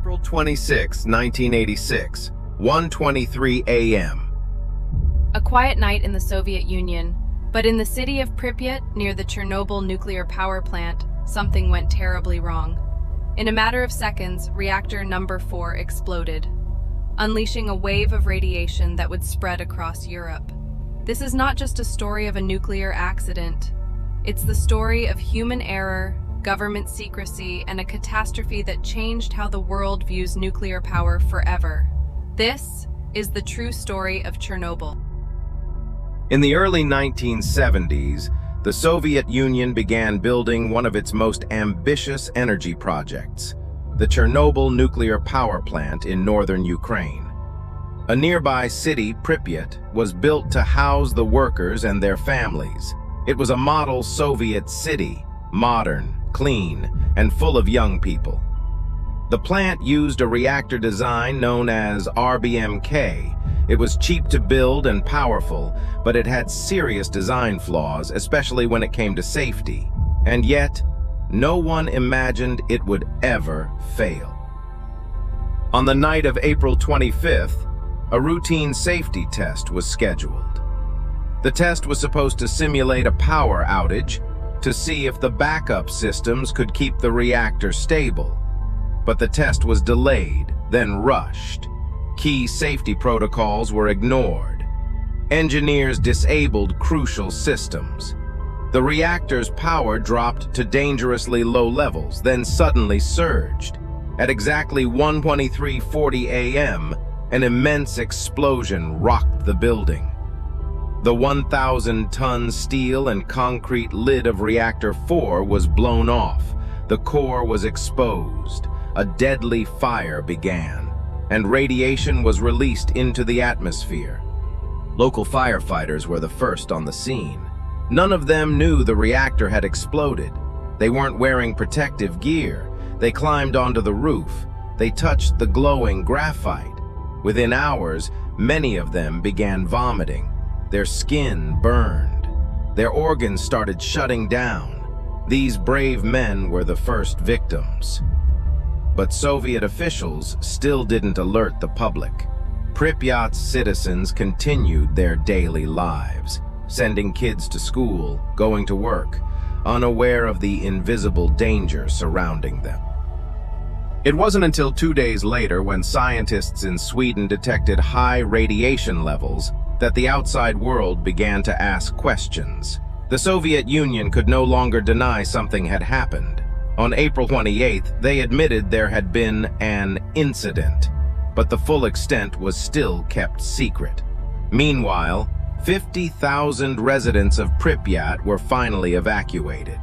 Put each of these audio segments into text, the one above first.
April 26, 1986, 1:23 a.m. A quiet night in the Soviet Union, but in the city of Pripyat, near the Chernobyl Nuclear Power Plant, something went terribly wrong. In a matter of seconds, Reactor No. 4 exploded, unleashing a wave of radiation that would spread across Europe. This is not just a story of a nuclear accident. It's the story of human error, government secrecy, and a catastrophe that changed how the world views nuclear power forever. This is the true story of Chernobyl. In the early 1970s, the Soviet Union began building one of its most ambitious energy projects, the Chernobyl Nuclear Power Plant in northern Ukraine. A nearby city, Pripyat, was built to house the workers and their families. It was a model Soviet city, modern, clean, and full of young people. The plant used a reactor design known as RBMK. It was cheap to build and powerful, but it had serious design flaws, especially when it came to safety. And yet, no one imagined it would ever fail. On the night of April 25th, a routine safety test was scheduled. The test was supposed to simulate a power outage to see if the backup systems could keep the reactor stable. But the test was delayed, then rushed. Key safety protocols were ignored. Engineers disabled crucial systems. The reactor's power dropped to dangerously low levels, then suddenly surged. At exactly 1:23:40 a.m., an immense explosion rocked the building. The 1,000-ton steel and concrete lid of Reactor 4 was blown off. The core was exposed. A deadly fire began, and radiation was released into the atmosphere. Local firefighters were the first on the scene. None of them knew the reactor had exploded. They weren't wearing protective gear. They climbed onto the roof. They touched the glowing graphite. Within hours, many of them began vomiting. Their skin burned. Their organs started shutting down. These brave men were the first victims. But Soviet officials still didn't alert the public. Pripyat's citizens continued their daily lives, sending kids to school, going to work, unaware of the invisible danger surrounding them. It wasn't until 2 days later, when scientists in Sweden detected high radiation levels, that the outside world began to ask questions. The Soviet Union could no longer deny something had happened. On April 28th, they admitted there had been an incident, but the full extent was still kept secret. Meanwhile, 50,000 residents of Pripyat were finally evacuated.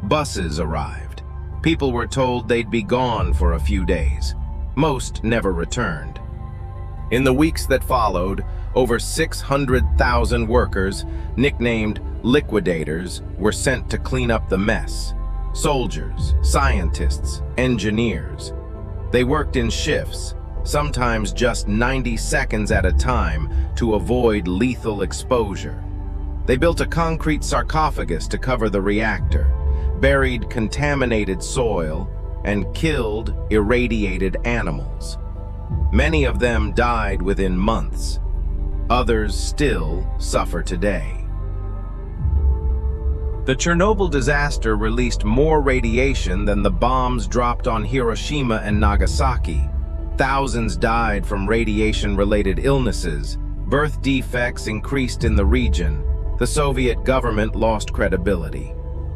Buses arrived. People were told they'd be gone for a few days. Most never returned. In the weeks that followed, over 600,000 workers, nicknamed liquidators, were sent to clean up the mess. Soldiers, scientists, engineers. They worked in shifts, sometimes just 90 seconds at a time, to avoid lethal exposure. They built a concrete sarcophagus to cover the reactor, buried contaminated soil, and killed irradiated animals. Many of them died within months. Others still suffer today. The Chernobyl disaster released more radiation than the bombs dropped on Hiroshima and Nagasaki. Thousands died from radiation-related illnesses. Birth defects increased in the region. The Soviet government lost credibility.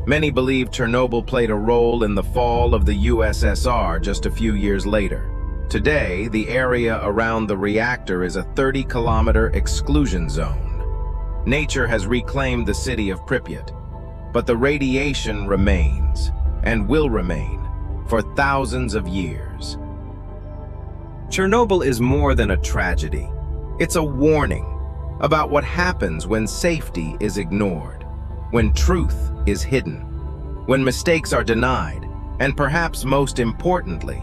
Many believe Chernobyl played a role in the fall of the USSR just a few years later. Today, the area around the reactor is a 30-kilometer exclusion zone. Nature has reclaimed the city of Pripyat, but the radiation remains, and will remain, for thousands of years. Chernobyl is more than a tragedy. It's a warning about what happens when safety is ignored, when truth is hidden, when mistakes are denied, and perhaps most importantly,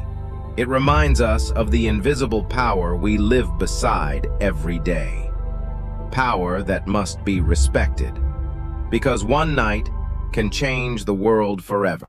it reminds us of the invisible power we live beside every day. Power that must be respected, because one night can change the world forever.